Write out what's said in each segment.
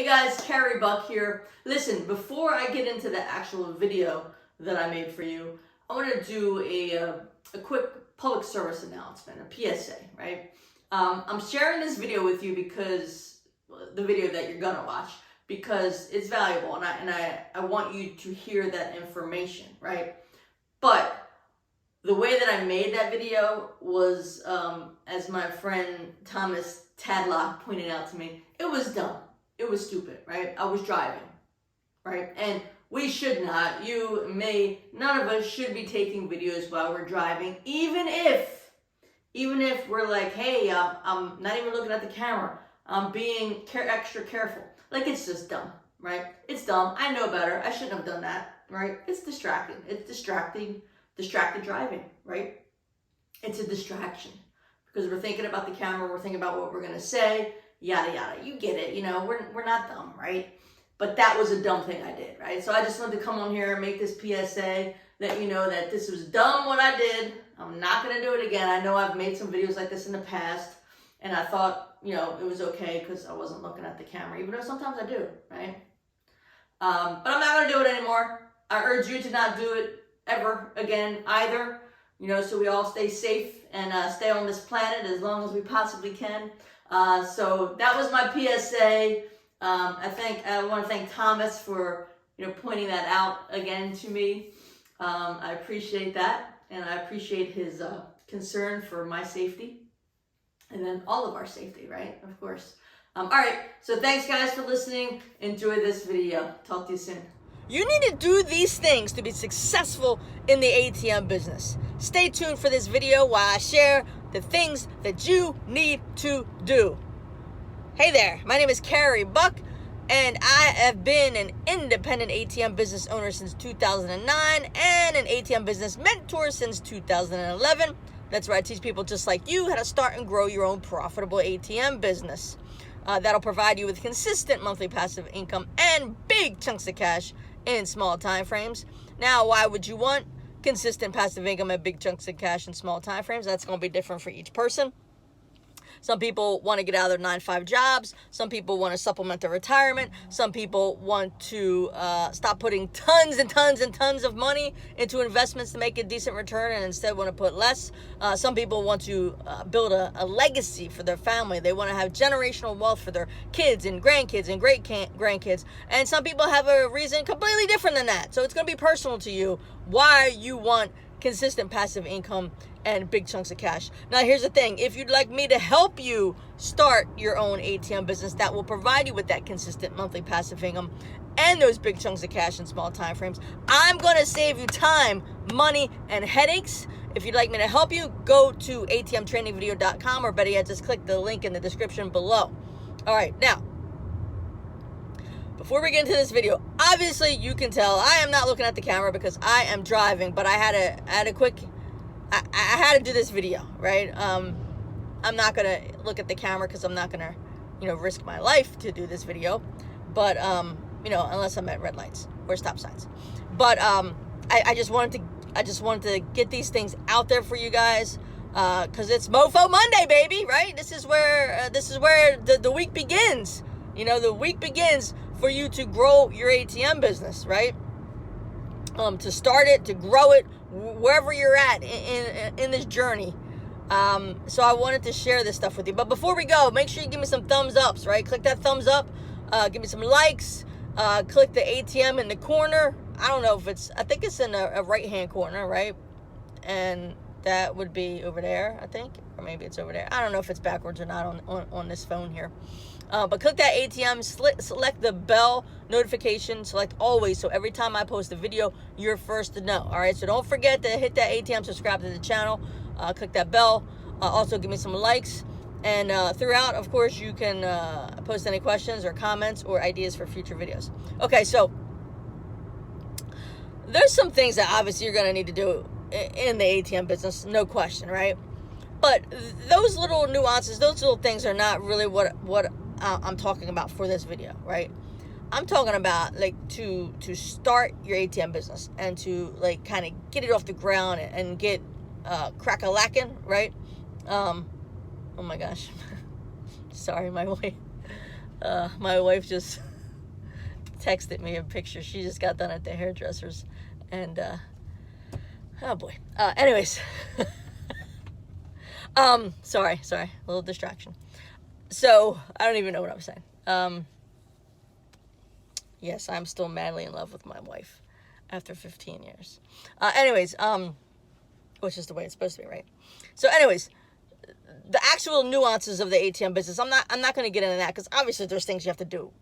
guys, Carey Buck here. Listen, before I get into the actual video that I made for you, I want to do a quick public service announcement, a PSA, right? I'm sharing this video with you because, the video that you're gonna watch, because it's valuable and I want you to hear that information, right? But the way that I made that video was, as my friend Thomas Tadlock pointed out to me, it was dumb. It was stupid, right? I was driving, right? And we should not, none of us should be taking videos while we're driving, even if we're like, hey, I'm not even looking at the camera. I'm being extra careful. Like, it's just dumb, right? It's dumb. I know better. I shouldn't have done that, right? It's distracting. It's distracted driving, right? It's a distraction because we're thinking about the camera. We're thinking about what we're going to say, yada, yada. You get it. You know, we're not dumb, right? But that was a dumb thing I did, right? So I just wanted to come on here and make this PSA, let you know that this was dumb what I did. I'm not going to do it again. I know I've made some videos like this in the past, and I thought, you know, it was okay because I wasn't looking at the camera, even though sometimes I do, right? But I'm not going to do it anymore. I urge you to not do it ever again either, you know, so we all stay safe and stay on this planet as long as we possibly can. So that was my PSA. I want to thank Thomas for, you know, pointing that out again to me. I appreciate that, and I appreciate his concern for my safety, and then all of our safety, right? Of course. All right, so thanks guys for listening. Enjoy this video. Talk to you soon. You need to do these things to be successful in the ATM business. Stay tuned for this video while I share the things that you need to do. Hey there, my name is Carey Buck, and I have been an independent ATM business owner since 2009 and an ATM business mentor since 2011. That's where I teach people just like you how to start and grow your own profitable ATM business. That'll provide you with consistent monthly passive income and big chunks of cash in small time frames. Now, why would you want consistent passive income and big chunks of cash in small time frames? That's going to be different for each person. Some people want to get out of their 9-to-5 jobs. Some people want to supplement their retirement. Some people want to stop putting tons and tons and tons of money into investments to make a decent return and instead want to put less. Some people want to build a legacy for their family. They want to have generational wealth for their kids and grandkids and great-grandkids. And some people have a reason completely different than that. So it's going to be personal to you why you want consistent passive income and big chunks of cash. Now, here's the thing. If you'd like me to help you start your own ATM business that will provide you with that consistent monthly passive income and those big chunks of cash in small time frames, I'm going to save you time, money, and headaches. If you'd like me to help you, go to atmtrainingvideo.com, or better yet, just click the link in the description below. All right, now, before we get into this video, obviously you can tell I am not looking at the camera because I am driving, but I had to do this video, right? I'm not gonna look at the camera because I'm not gonna, you know, risk my life to do this video, but you know, unless I'm at red lights or stop signs. But I just wanted to get these things out there for you guys, because it's Mofo Monday, baby, right? This is where the week begins. You know, the week begins for you to grow your ATM business, right? To start it, to grow it, wherever you're at in this journey. So I wanted to share this stuff with you. But before we go, make sure you give me some thumbs ups, right? Click that thumbs up. Give me some likes. Click the ATM in the corner. I don't know if I think it's in a right-hand corner, right? And that would be over there, I think. Or maybe it's over there. I don't know if it's backwards or not on this phone here. But click that ATM, select the bell notification, select always, so every time I post a video, you're first to know. All right, so don't forget to hit that ATM, subscribe to the channel, click that bell. Also, give me some likes. And throughout, of course, you can post any questions or comments or ideas for future videos. Okay, so there's some things that obviously you're going to need to do in the ATM business, no question, right? But those little nuances, those little things are not really what I'm talking about for this video, right? I'm talking about like to start your ATM business and to like kind of get it off the ground and get crack-a-lacking, right? Oh my gosh. Sorry, my wife just texted me a picture. She just got done at the hairdresser's, and oh boy. Anyways, sorry, a little distraction. So I don't even know what I was saying. Yes, I'm still madly in love with my wife after 15 years. Anyways, which is the way it's supposed to be, right? So anyways, the actual nuances of the ATM business, I'm not going to get into that, because obviously there's things you have to do,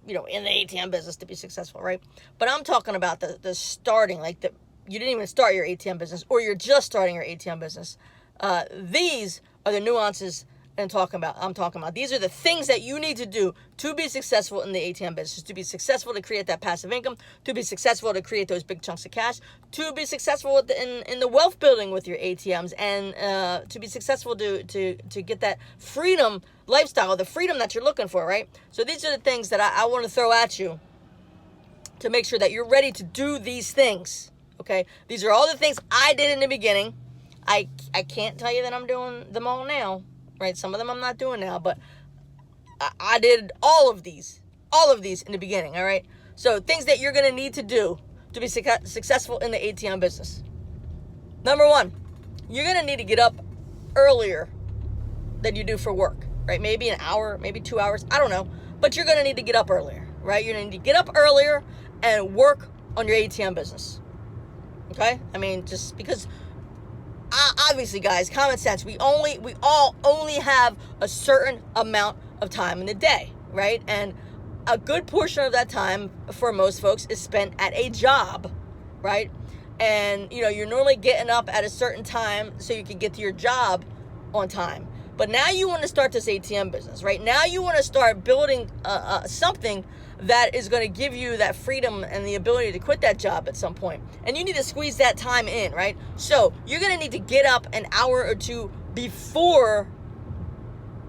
in the ATM business to be successful, right? But I'm talking about the starting, like you didn't even start your ATM business, or you're just starting your ATM business. These are the nuances I'm talking about. These are the things that you need to do to be successful in the ATM business, to be successful to create that passive income, to be successful to create those big chunks of cash, to be successful in the wealth building with your ATMs, and to be successful to get that freedom lifestyle, the freedom that you're looking for, right? So these are the things that I want to throw at you to make sure that you're ready to do these things, okay? These are all the things I did in the beginning. I can't tell you that I'm doing them all now, right? Some of them I'm not doing now, but I did all of these in the beginning, all right? So things that you're going to need to do to be successful in the ATM business. Number one, you're going to need to get up earlier than you do for work, right? Maybe an hour, maybe 2 hours, I don't know. But you're going to need to get up earlier, right? You're going to need to get up earlier and work on your ATM business, okay? I mean, just because... obviously, guys, common sense. We all only have a certain amount of time in the day, right? And a good portion of that time for most folks is spent at a job, right? And you're normally getting up at a certain time so you can get to your job on time. But now you want to start this ATM business, right? Now you want to start building something that is going to give you that freedom and the ability to quit that job at some point. And you need to squeeze that time in, right? So you're going to need to get up an hour or two before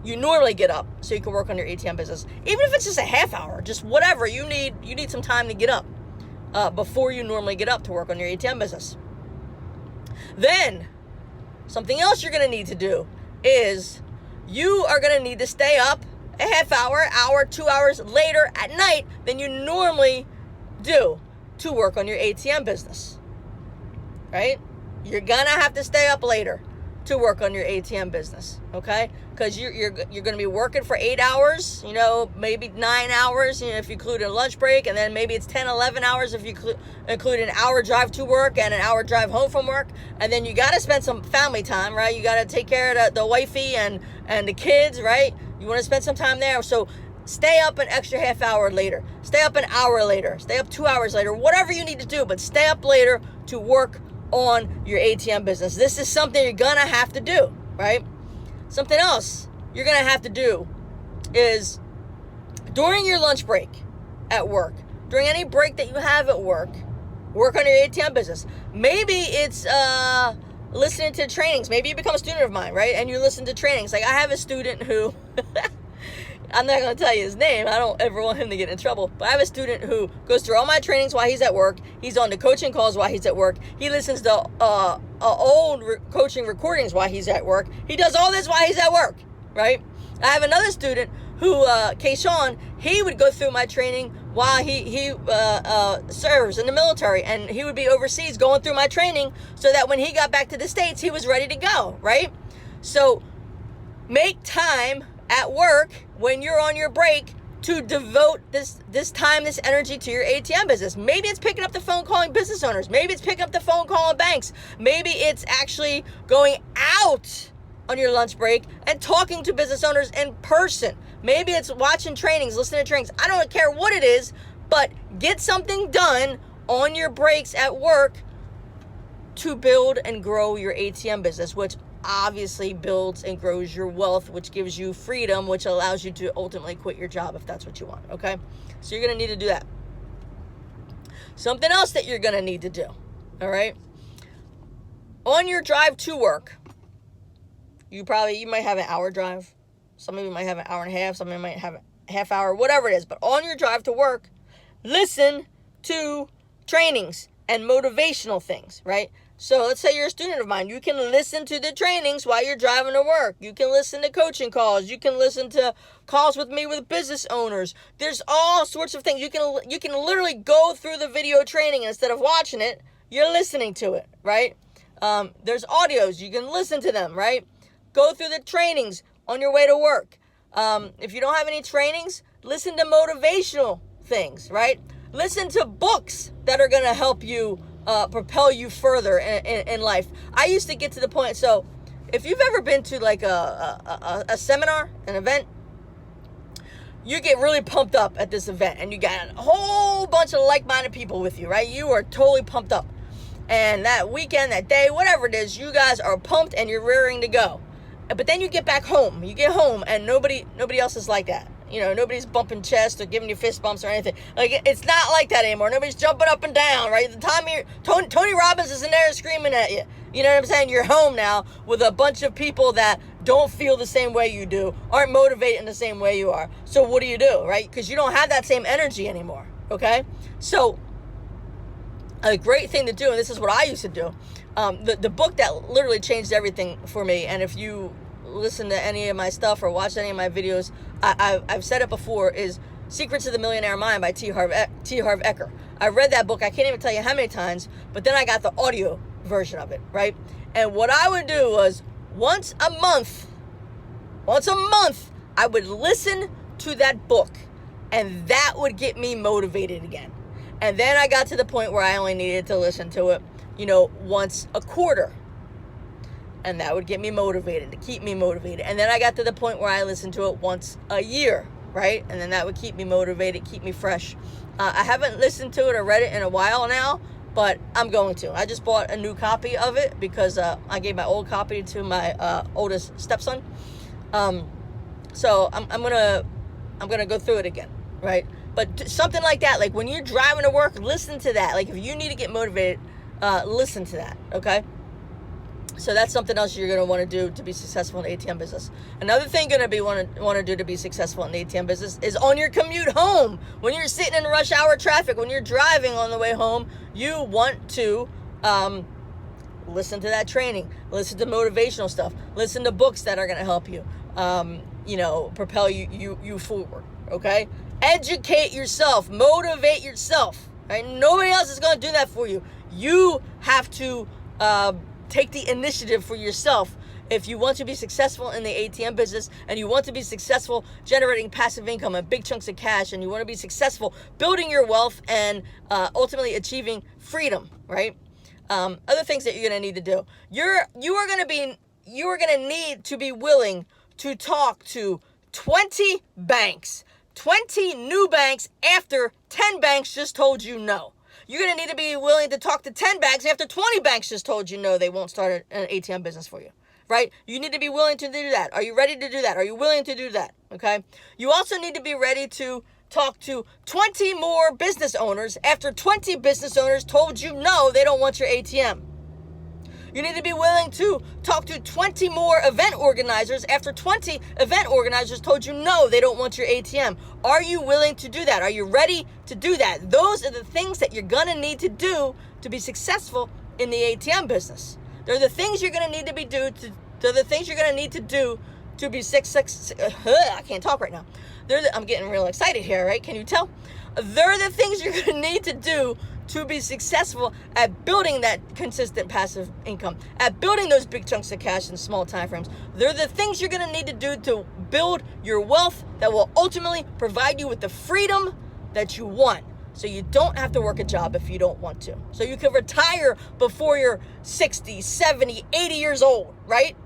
you normally get up so you can work on your ATM business. Even if it's just a half hour, just whatever, you need some time to get up before you normally get up to work on your ATM business. Then, something else you're going to need to do is you are going to need to stay up a half hour, 2 hours later at night than you normally do to work on your ATM business, right? You're going to have to stay up later to work on your ATM business, okay? Because you're going to be working for 8 hours, maybe 9 hours, if you include a lunch break, and then maybe it's 10, 11 hours if you include an hour drive to work and an hour drive home from work, and then you got to spend some family time, right? You got to take care of the wifey and the kids, right? You want to spend some time there, so stay up an extra half hour later, stay up an hour later, stay up 2 hours later, whatever you need to do, but stay up later to work on your ATM business. This is something you're gonna have to do, right? Something else you're gonna have to do is during your lunch break at work, during any break that you have at work on your ATM business. Maybe it's listening to trainings. Maybe you become a student of mine, right? And you listen to trainings. Like I have a student who I'm not going to tell you his name. I don't ever want him to get in trouble. But I have a student who goes through all my trainings while he's at work. He's on the coaching calls while he's at work. He listens to old coaching recordings while he's at work. He does all this while he's at work, right? I have another student who, Kayshawn, he would go through my training while he serves in the military. And he would be overseas going through my training so that when he got back to the States, he was ready to go, right? So make time at work when you're on your break to devote this time, this energy to your ATM business. Maybe it's picking up the phone calling business owners. Maybe it's picking up the phone calling banks. Maybe it's actually going out on your lunch break and talking to business owners in person. Maybe it's watching trainings, listening to trainings. I don't care what it is, but get something done on your breaks at work to build and grow your ATM business, which obviously builds and grows your wealth, which gives you freedom, which allows you to ultimately quit your job if that's what you want, okay? So you're going to need to do that. Something else that you're going to need to do, all right? On your drive to work, you might have an hour drive. Some of you might have an hour and a half. Some of you might have a half hour, whatever it is. But on your drive to work, listen to trainings and motivational things, right? So let's say you're a student of mine. You can listen to the trainings while you're driving to work. You can listen to coaching calls. You can listen to calls with me with business owners. There's all sorts of things. You can literally go through the video training instead of watching it. You're listening to it, right? There's audios. You can listen to them, right? Go through the trainings on your way to work. If you don't have any trainings, listen to motivational things, right? Listen to books that are going to help you propel you further in life. I used to get to the point, so if you've ever been to like a seminar, an event, you get really pumped up at this event and you got a whole bunch of like-minded people with you, right? You are totally pumped up. And that weekend, that day, whatever it is, you guys are pumped and you're rearing to go. But then you get back home. You get home and nobody else is like that. You know, nobody's bumping chest or giving you fist bumps or anything. Like, it's not like that anymore. Nobody's jumping up and down, right? The time Tony Robbins isn't there screaming at you. You know what I'm saying? You're home now with a bunch of people that don't feel the same way you do, aren't motivated in the same way you are. So what do, right? Because you don't have that same energy anymore, okay? So a great thing to do, and this is what I used to do, the book that literally changed everything for me, and if you listen to any of my stuff or watch any of my videos, I've said it before, is Secrets of the Millionaire Mind by T. Harv Eker. I read that book, I can't even tell you how many times, but then I got the audio version of it, right? And what I would do was once a month, I would listen to that book, and that would get me motivated again. And then I got to the point where I only needed to listen to it, once a quarter. And that would get me motivated, to keep me motivated. And then I got to the point where I listened to it once a year, right? And then that would keep me motivated, keep me fresh. I haven't listened to it or read it in a while now, but I'm going to. I just bought a new copy of it because I gave my old copy to my oldest stepson. So I'm gonna go through it again, right? But something like that, like when you're driving to work, listen to that. Like if you need to get motivated, listen to that, okay? So that's something else you're going to want to do to be successful in the ATM business. Another thing you're going to want to do to be successful in the ATM business is on your commute home. When you're sitting in rush hour traffic, when you're driving on the way home, you want to listen to that training, listen to motivational stuff, listen to books that are going to help you, propel you forward, okay? Educate yourself, motivate yourself, right? Nobody else is going to do that for you. You have to take the initiative for yourself. If you want to be successful in the ATM business and you want to be successful generating passive income and big chunks of cash, and you want to be successful building your wealth and ultimately achieving freedom, right? Other things that you're going to need to do. You are going to need to be willing to talk to 20 banks, 20 new banks after 10 banks just told you no. You're going to need to be willing to talk to 10 banks after 20 banks just told you no, they won't start an ATM business for you, right? You need to be willing to do that. Are you ready to do that? Are you willing to do that, okay? You also need to be ready to talk to 20 more business owners after 20 business owners told you no, they don't want your ATM. You need to be willing to talk to 20 more event organizers after 20 event organizers told you no, they don't want your ATM. Are you willing to do that? Are you ready to do that? Those are the things that you're going to need to do to be successful in the ATM business. They're the things you're going to need to be they're the things you're going to need to do to be I can't talk right now. I'm getting real excited here, right? Can you tell? They're the things you're going to need to do to be successful at building that consistent passive income, at building those big chunks of cash in small time frames. They're the things you're going to need to do to build your wealth that will ultimately provide you with the freedom that you want. So you don't have to work a job if you don't want to. So you can retire before you're 60, 70, 80 years old, right?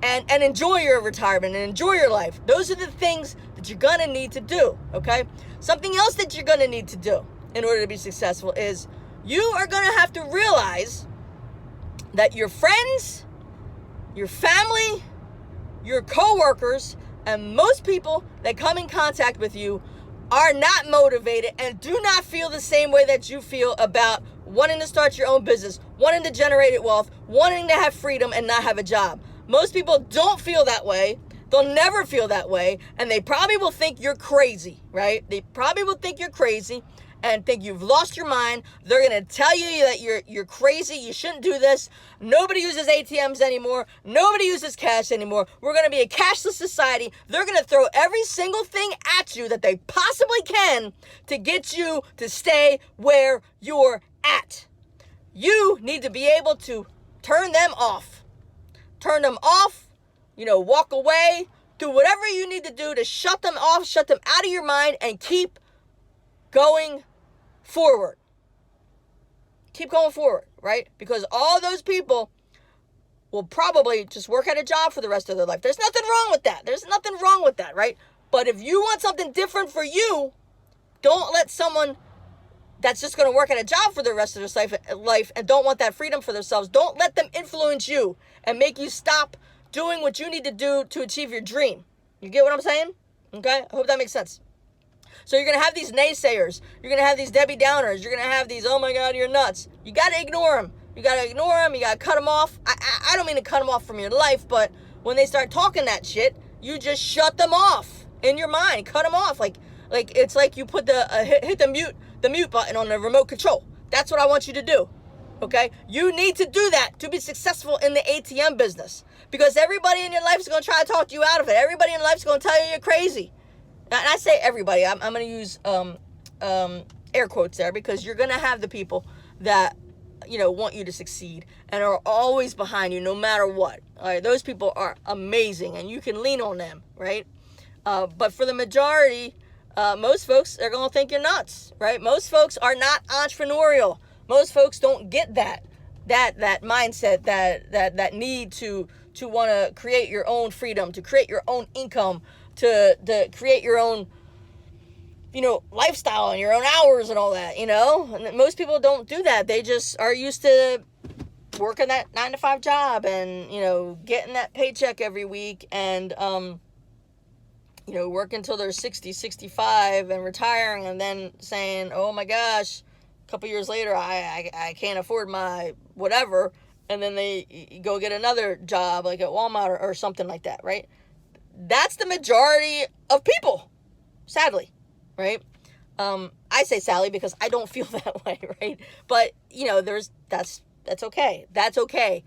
And enjoy your retirement and enjoy your life. Those are the things that you're going to need to do, okay? Something else that you're going to need to do in order to be successful is you are going to have to realize that your friends, your family, your coworkers, and most people that come in contact with you are not motivated and do not feel the same way that you feel about wanting to start your own business, wanting to generate wealth, wanting to have freedom and not have a job. Most people don't feel that way. They'll never feel that way. And they probably will think you're crazy, right? They probably will think you're crazy. and think you've lost your mind. They're going to tell you that you're crazy. You shouldn't do this. Nobody uses ATMs anymore. Nobody uses cash anymore. We're going to be a cashless society. They're going to throw every single thing at you that they possibly can to get you to stay where you're at. You need to be able to turn them off. Turn them off, walk away, do whatever you need to do to shut them off, shut them out of your mind, and keep going forward. Keep going forward, right? Because all those people will probably just work at a job for the rest of their life. There's nothing wrong with that. There's nothing wrong with that, right? But if you want something different for you, don't let someone that's just going to work at a job for the rest of their life and don't want that freedom for themselves, don't let them influence you and make you stop doing what you need to do to achieve your dream. You get what I'm saying? Okay? I hope that makes sense. So you're going to have these naysayers. You're going to have these Debbie Downers. You're going to have these, oh my God, you're nuts. You got to ignore them. You got to ignore them. You got to cut them off. I don't mean to cut them off from your life, but when they start talking that shit, you just shut them off in your mind. Cut them off. Like it's like you put hit the mute button on the remote control. That's what I want you to do. Okay? You need to do that to be successful in the ATM business. Because everybody in your life is going to try to talk you out of it. Everybody in your life is going to tell you you're crazy. And I say everybody. I'm going to use air quotes there, because you're going to have the people that, want you to succeed and are always behind you no matter what. All right? Those people are amazing and you can lean on them, right? But for the majority, most folks are going to think you're nuts, right? Most folks are not entrepreneurial. Most folks don't get that mindset, that need to want to create your own freedom, to create your own income, to create your own, lifestyle and your own hours and all that, And most people don't do that. They just are used to working that 9-to-5 job and, getting that paycheck every week and, work until they're 60, 65 and retiring and then saying, oh my gosh, a couple years later, I can't afford my whatever. And then they go get another job like at Walmart or something like that, right? That's the majority of people, sadly, right? I say sadly because I don't feel that way, right? But, that's okay. That's okay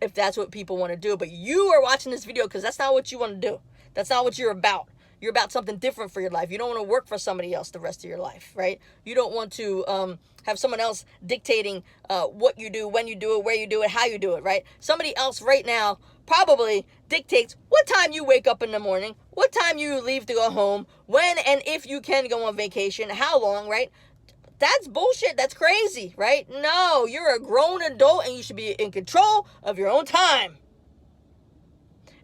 if that's what people want to do. But you are watching this video because that's not what you want to do. That's not what you're about. You're about something different for your life. You don't want to work for somebody else the rest of your life, right? You don't want to have someone else dictating what you do, when you do it, where you do it, how you do it, right? Somebody else right now probably dictates what time you wake up in the morning, what time you leave to go home, when and if you can go on vacation, how long, right? That's bullshit. That's crazy, right? No, you're a grown adult and you should be in control of your own time.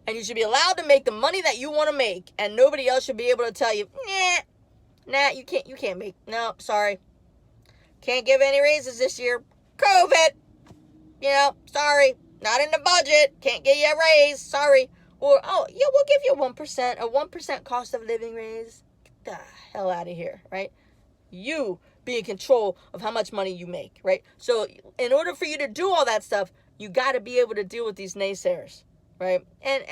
And you should be allowed to make the money that you want to make. And nobody else should be able to tell you, nah, you can't make, no, sorry. Can't give any raises this year. COVID. Sorry. Not in the budget. Can't give you a raise. Sorry. Or, oh, yeah, we'll give you 1%, a 1% cost of living raise. Get the hell out of here, right? You be in control of how much money you make, right? So in order for you to do all that stuff, you got to be able to deal with these naysayers. Right? And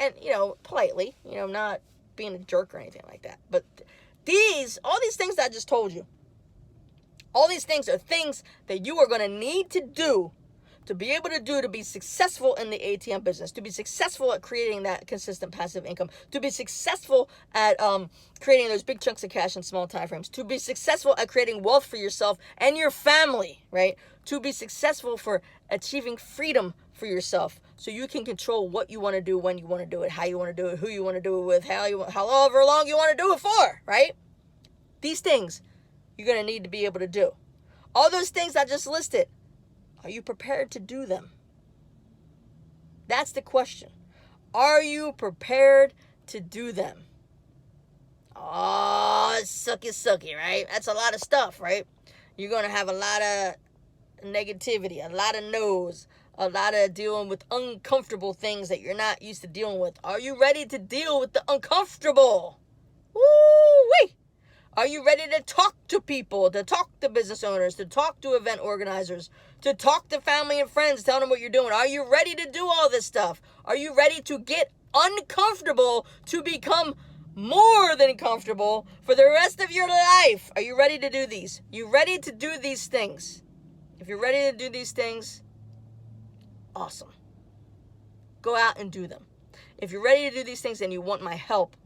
politely, not being a jerk or anything like that. But all these things that I just told you, all these things are things that you are going to need to do to be able to do to be successful in the ATM business, to be successful at creating that consistent passive income, to be successful at creating those big chunks of cash in small time frames, to be successful at creating wealth for yourself and your family, right? To be successful for achieving freedom for yourself, so you can control what you want to do, when you want to do it, how you want to do it, who you want to do it with, however long you want to do it for, right? These things you're going to need to be able to do. All those things I just listed, are you prepared to do them? That's the question. Are you prepared to do them? Oh, sucky, right? That's a lot of stuff, right? You're going to have a lot of negativity, a lot of no's, a lot of dealing with uncomfortable things that you're not used to dealing with. Are you ready to deal with the uncomfortable? Woo-wee! Are you ready to talk to people, to talk to business owners, to talk to event organizers, to talk to family and friends, tell them what you're doing? Are you ready to do all this stuff? Are you ready to get uncomfortable to become more than comfortable for the rest of your life. Are you ready to do these? You ready to do these things? If you're ready to do these things, awesome. Go out and do them. If you're ready to do these things and you want my help,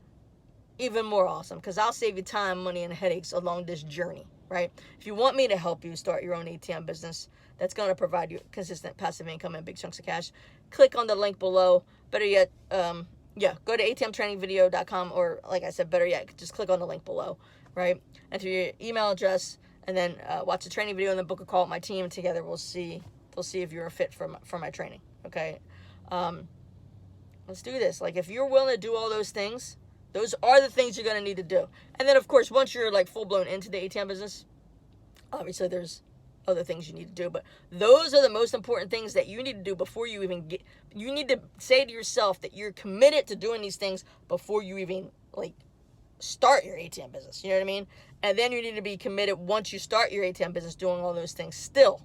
even more awesome, because I'll save you time, money, and headaches along this journey, right? If you want me to help you start your own ATM business that's going to provide you consistent passive income and big chunks of cash, click on the link below. Better yet, go to atmtrainingvideo.com, or like I said, better yet, just click on the link below, right? Enter your email address, and then watch the training video and then book a call with my team. Together we'll see if you're a fit for my training, okay? Let's do this. Like, if you're willing to do all those things, those are the things you're going to need to do. And then, of course, once you're like full-blown into the ATM business, obviously there's other things you need to do. But those are the most important things that you need to do before you even get. You need to say to yourself that you're committed to doing these things before you even like start your ATM business. You know what I mean? And then you need to be committed once you start your ATM business doing all those things still.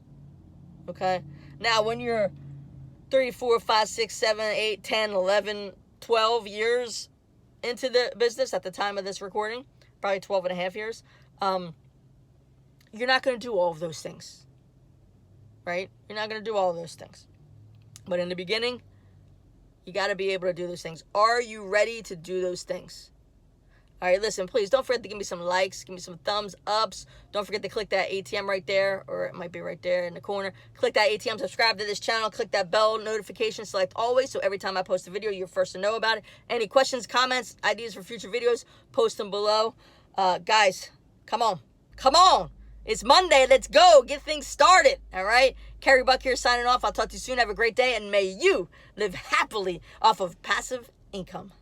Okay? Now, when you're 3, 4, 5, 6, 7, 8, 10, 11, 12 years into the business at the time of this recording, probably 12 and a half years, you're not going to do all of those things, right? You're not going to do all of those things. But in the beginning, you got to be able to do those things. Are you ready to do those things? All right, listen, please don't forget to give me some likes, give me some thumbs ups. Don't forget to click that ATM right there, or it might be right there in the corner. Click that ATM, subscribe to this channel, click that bell notification, select always, so every time I post a video, you're first to know about it. Any questions, comments, ideas for future videos, post them below. Guys, come on. Come on. It's Monday. Let's go. Get things started. All right? Carey Buck here signing off. I'll talk to you soon. Have a great day, and may you live happily off of passive income.